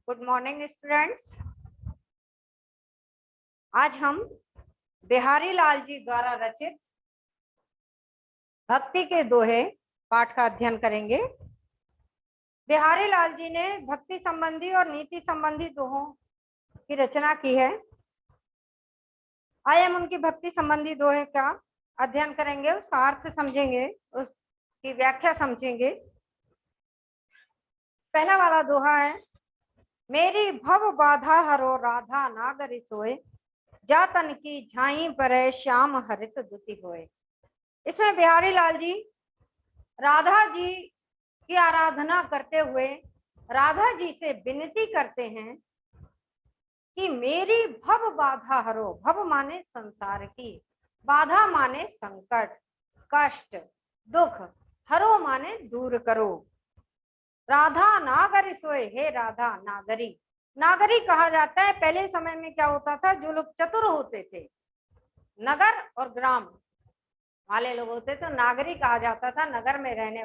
Good morning students. आज हम बिहारी लाल जी द्वारा रचित भक्ति के दोहे पाठ का अध्ययन करेंगे। बिहारी लाल जी ने भक्ति संबंधी और नीति संबंधी दोहों की रचना की है। आइए हम उनकी भक्ति संबंधी दोहे का अध्ययन करेंगे, उसका अर्थ समझेंगे, उसकी व्याख्या समझेंगे। पहला वाला दोहा है, मेरी भव बाधा हरो राधा नागरी सोए, जातन की झाई परे श्याम हरित दुति होए। इसमें बिहारी लाल जी राधा जी की आराधना करते हुए राधा जी से विनती करते हैं कि मेरी भव बाधा हरो। भव माने संसार की, बाधा माने संकट, कष्ट, दुख, हरो माने दूर करो। राधा नागरी सोए, हे राधा नागरी। नागरी कहा जाता है, पहले समय में क्या होता था, जो लोग चतुर होते थे, नगर और ग्राम वाले लोग होते तो नागरी कहा जाता था। नगर में रहने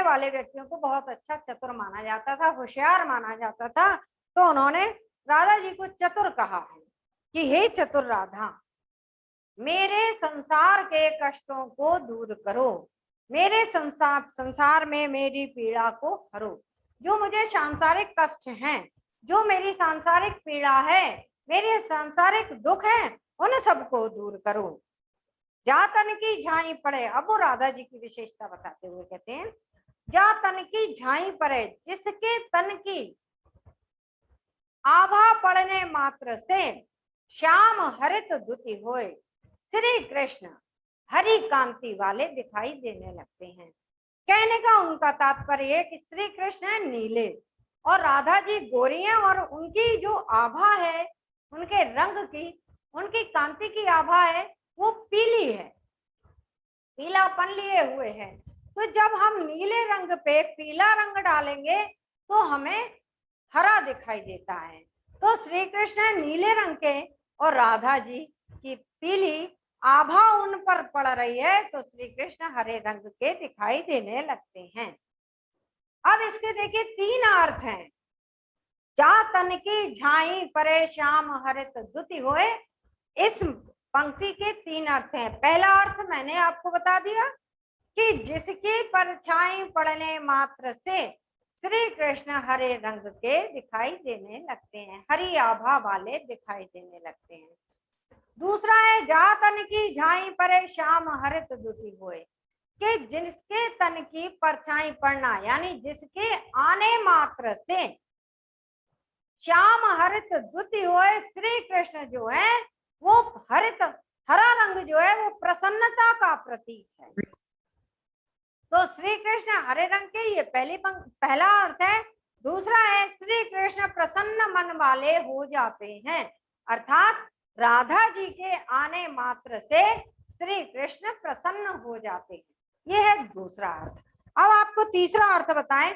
वाले व्यक्तियों को बहुत अच्छा चतुर माना जाता था, होशियार माना जाता था। तो उन्होंने राधा जी को चतुर कहा है कि हे चतुर राधा, मेरे संसार के कष्टों को दूर करो, मेरे संसार में मेरी पीड़ा को हरो। जो मुझे सांसारिक कष्ट हैं, जो मेरी सांसारिक पीड़ा है, मेरे सांसारिक दुख है, उन सबको दूर करो। जा तन की झाई पड़े। अब वो राधा जी की विशेषता बताते हुए कहते हैं, जा तन की झाई पड़े, जिसके तन की आभा पड़ने मात्र से श्याम हरित दुति होए, श्री कृष्ण हरि कांति वाले दिखाई देने लगते हैं। कहने का उनका तात्पर्य है कि श्री कृष्ण है नीले और राधा जी गोरी हैं, और उनकी जो आभा है, उनके रंग की, उनकी कांति की आभा है, वो पीली है, पीलापन लिए हुए है। तो जब हम नीले रंग पे पीला रंग डालेंगे तो हमें हरा दिखाई देता है। तो श्री कृष्ण नीले रंग के और राधा जी की पीली आभा उन पर पड़ रही है, तो श्री कृष्ण हरे रंग के दिखाई देने लगते हैं। अब इसके देखिए तीन अर्थ हैं। जा तन की झाई परे श्याम हरित दुति होए, इस पंक्ति के तीन अर्थ हैं। पहला अर्थ मैंने आपको बता दिया कि जिसकी परछाई पड़ने मात्र से श्री कृष्ण हरे रंग के दिखाई देने लगते हैं, हरी आभा वाले दिखाई देने लगते हैं। दूसरा है, जा तन की झाई परे श्याम हरित दुति होए, कि जिसके तन की परछाई पड़ना, यानी जिसके आने मात्र से श्याम हरित दुति होए, श्री कृष्ण जो है वो हरित, हरा रंग जो है वो प्रसन्नता का प्रतीक है। तो श्री कृष्ण हरे रंग के, ये पहला अर्थ है। दूसरा है, श्री कृष्ण प्रसन्न मन वाले हो जाते हैं, अर्थात राधा जी के आने मात्र से श्री कृष्ण प्रसन्न हो जाते हैं। ये है दूसरा अर्थ। अब आपको तीसरा अर्थ बताएं,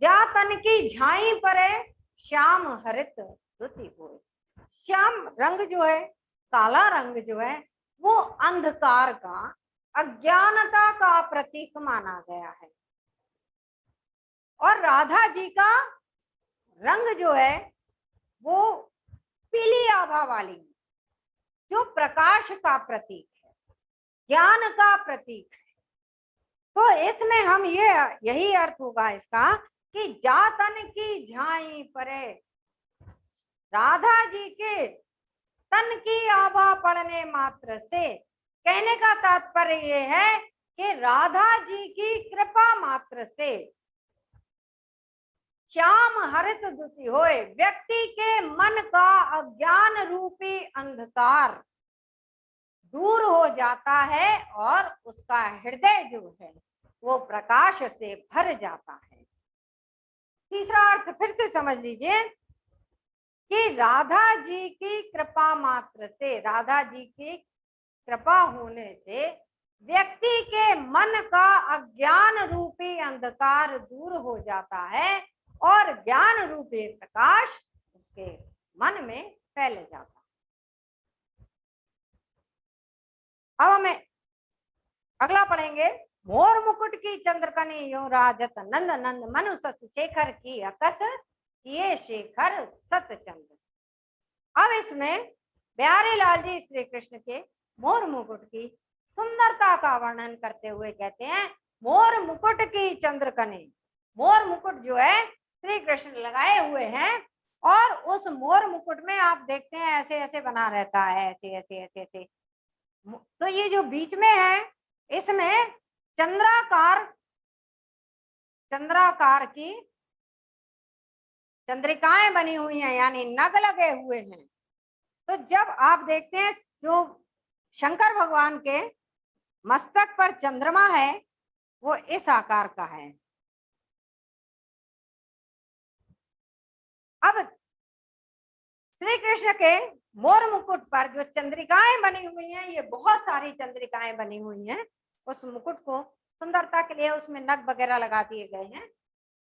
जा तन की झाई परे श्याम हरित दुति होए। श्याम रंग जो है, काला रंग जो है, वो अंधकार का, अज्ञानता का प्रतीक माना गया है। और राधा जी का रंग जो है वो पीली आभा वाली, जो प्रकाश का प्रतीक है, ज्ञान का प्रतीक है। तो इसमें हम यही अर्थ होगा इसका कि जा तन की झाई परे, राधा जी के तन की आभा पड़ने मात्र से, कहने का तात्पर्य यह है कि राधा जी की कृपा मात्र से श्याम हरित दुति होए, व्यक्ति के मन का अज्ञान रूपी अंधकार दूर हो जाता है और उसका हृदय जो है वो प्रकाश से भर जाता है। तीसरा अर्थ फिर से समझ लीजिए कि राधा जी की कृपा मात्र से, राधा जी की कृपा होने से व्यक्ति के मन का अज्ञान रूपी अंधकार दूर हो जाता है और ज्ञान रूपी प्रकाश उसके मन में फैल जाता है। अब हमें अगला पढ़ेंगे, मोर मुकुट की चंद्रकनी यूं राजत, नंद नंद मनु शशि शेखर की अकस, किए शेखर सतचंद्र। अब इसमें बिहारी लाल जी श्री कृष्ण के मोर मुकुट की सुंदरता का वर्णन करते हुए कहते हैं, मोर मुकुट की चंद्रकने। मोर मुकुट जो है श्री कृष्ण लगाए हुए हैं, और उस मोर मुकुट में आप देखते हैं ऐसे ऐसे बना रहता है, ऐसे ऐसे ऐसे ऐसे। तो ये जो बीच में है, इसमें चंद्राकार की चंद्रिकाएं बनी हुई हैं, यानी नग लगे हुए हैं। तो जब आप देखते हैं जो शंकर भगवान के मस्तक पर चंद्रमा है, वो इस आकार का है। अब श्री कृष्ण के मोर मुकुट पर जो चंद्रिकाएं बनी हुई हैं, ये बहुत सारी चंद्रिकाएं बनी हुई हैं। उस मुकुट को सुंदरता के लिए उसमें नग वगैरह लगा दिए गए हैं।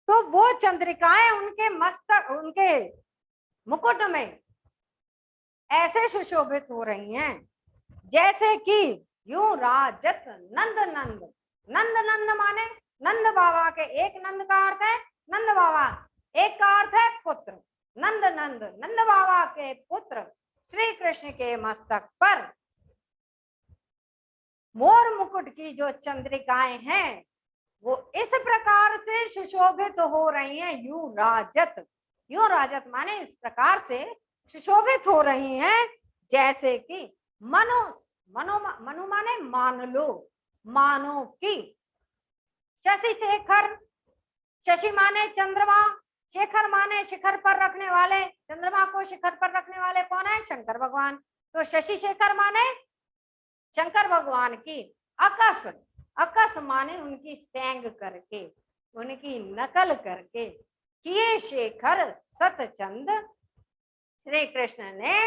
तो वो चंद्रिकाएं उनके मस्तक, उनके मुकुट में ऐसे सुशोभित हो रही हैं जैसे कि यूं राजत नंद नंद। नंद नंद माने नंद बाबा के, एक नंद का अर्थ है नंद बाबा, एक का अर्थ है पुत्र। नंद नंद, नंद बाबा के पुत्र श्री कृष्ण के मस्तक पर मोर मुकुट की जो चंद्रिकाएं हैं, वो इस प्रकार से सुशोभित हो रही हैं। यूं राजत, यूं राजत माने इस प्रकार से सुशोभित हो रही हैं जैसे कि मनो, मनो मनो माने मान लो, मानो कि शशि शेखर, शशि माने चंद्रमा, शेखर माने शिखर पर रखने वाले। चंद्रमा को शिखर पर रखने वाले कौन है? शंकर भगवान। तो शशि शेखर माने शंकर भगवान की अकस, अकस माने उनकी सेंग करके, उनकी नकल करके, किए शेखर सतचंद। श्री कृष्ण ने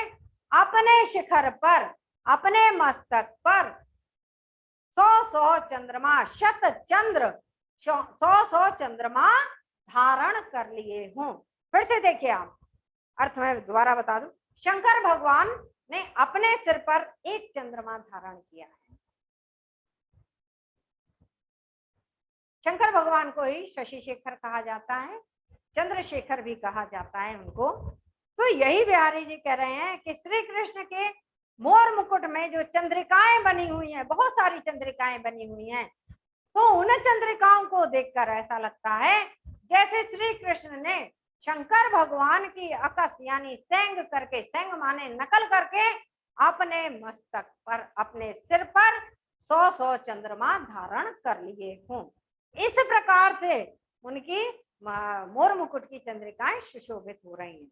अपने शिखर पर, अपने मस्तक पर 100 चंद्रमा, शत चंद्र, 100 चंद्रमा धारण कर लिए हूं। फिर से देखिए आप, अर्थ में दोबारा बता दूं, शंकर भगवान ने अपने सिर पर एक चंद्रमा धारण किया है। शंकर भगवान को ही शशि शेखर कहा जाता है, चंद्रशेखर भी कहा जाता है उनको। तो यही बिहारी जी कह रहे हैं कि श्री कृष्ण के मोर मुकुट में जो चंद्रिकाएं बनी हुई हैं, बहुत सारी चंद्रिकाएं बनी हुई हैं, तो उन चंद्रिकाओं को देखकर ऐसा लगता है जैसे श्री कृष्ण ने शंकर भगवान की अकस यानी सेंग करके, सेंग माने नकल करके, अपने मस्तक पर, अपने सिर पर 100 चंद्रमा धारण कर लिए हों। इस प्रकार से उनकी मोर मुकुट की चंद्रिकाएं सुशोभित हो रही हैं।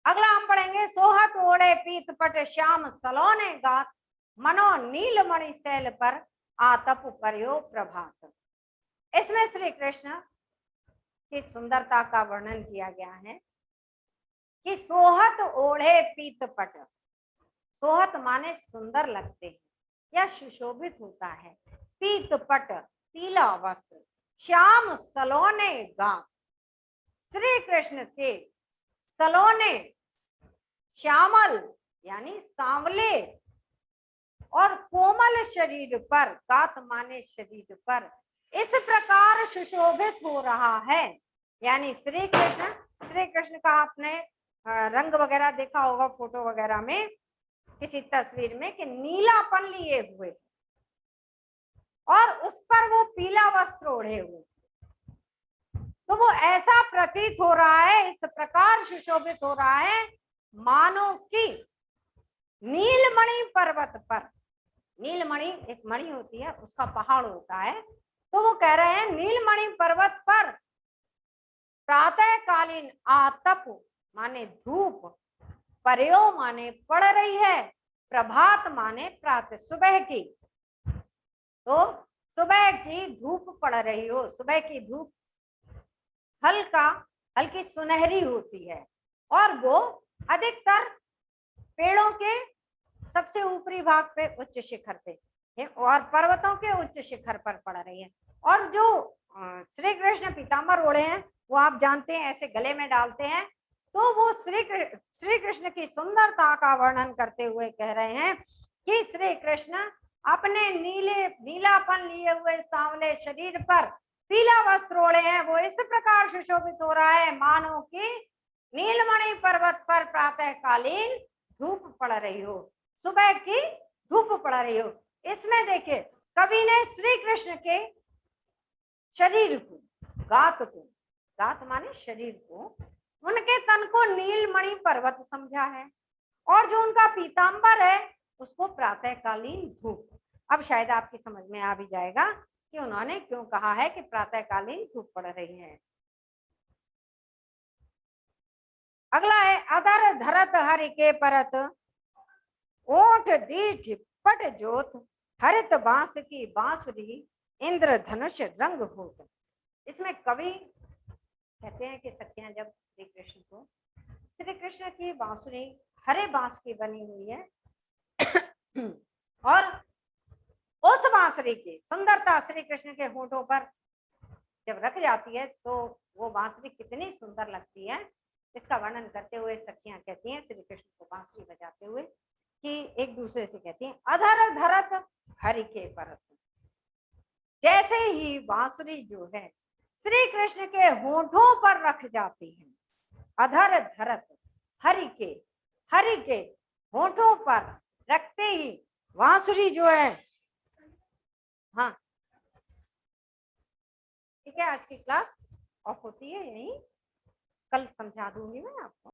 अगला हम पढ़ेंगे, सोहत ओढ़े पीत पट श्याम सलोने गात, मनो नीलमणि शैल पर आतप पर्यो प्रभात। इसमें श्री कृष्ण की सुंदरता का वर्णन किया गया है कि सोहत ओढ़े पीत पट, सोहत माने सुंदर लगते हैं या सुशोभित होता है, पीत पट पीला वस्त्र, श्याम सलोने गात, श्री कृष्ण के सलोने श्यामल यानी सांवले और कोमल शरीर पर, गात माने शरीर पर, इस प्रकार सुशोभित हो रहा है। यानी श्री कृष्ण का आपने रंग वगैरह देखा होगा फोटो वगैरह में, किसी तस्वीर में, कि नीलापन लिए हुए और उस पर वो पीला वस्त्र ओढ़े हुए, तो वो ऐसा प्रतीत हो रहा है, इस प्रकार सुशोभित हो रहा है मानो कि नीलमणि पर्वत पर, नीलमणि एक मणि होती है, उसका पहाड़ होता है, तो वो कह रहे हैं नीलमणि पर्वत पर प्रातःकालीन आतप माने धूप, पर्यो माने पड़ रही है, प्रभात माने प्रातः सुबह की, तो सुबह की धूप पड़ रही हो, सुबह की धूप हल्की सुनहरी होती है, और वो अधिकतर पेड़ों के सबसे ऊपरी भाग पे उच्च शिखर पे और पर्वतों के उच्च शिखर पर पड़ रही है। और जो श्री कृष्ण पीताम्बर ओढ़े हैं, वो आप जानते हैं ऐसे गले में डालते हैं, तो वो श्री कृष्ण की सुंदरता का वर्णन करते हुए कह रहे हैं कि श्री कृष्ण अपने नीलापन लिए हुए सांवले शरीर पर पीला वस्त्र ओढ़े हैं, वो इस प्रकार सुशोभित हो रहा है मानो कि नीलमणि पर्वत पर प्रातःकालीन धूप पड़ रही हो, सुबह की धूप पड़ रही हो। इसमें देखिए कवि ने श्री कृष्ण के शरीर को, गात माने शरीर को, उनके तन को नीलमणि पर्वत समझा है, और जो उनका पीतांबर है उसको प्रातःकालीन धूप। अब शायद आपकी समझ में आ भी जाएगा कि उन्होंने क्यों कहा है कि प्रातःकालीन धूप पड़ रही है। अगला है अधर धरत हरि के परत, ओठ दीठ पट जोत, हरित बांस की बांसुरी, इंद्र धनुष रंग होत। इसमें कवि कहते हैं कि सखियां जब श्री कृष्ण की बांसुरी हरे बांस की बनी हुई है और उस बांसुरी की सुंदरता श्री कृष्ण के होठों पर जब रख जाती है तो वो बांसुरी कितनी सुंदर लगती है, इसका वर्णन करते हुए सखियां कहती हैं श्री कृष्ण को बांसुरी बजाते हुए कि एक दूसरे से कहती हैं अधर धरत हरि के परत। जैसे ही बांसुरी जो है श्री कृष्ण के होठों पर रख जाती है, अधर धरत हरि के होठों पर रखते ही बांसुरी जो है, हाँ ठीक है, आज की क्लास ऑफ होती है यहीं, कल समझा दूंगी मैं आपको।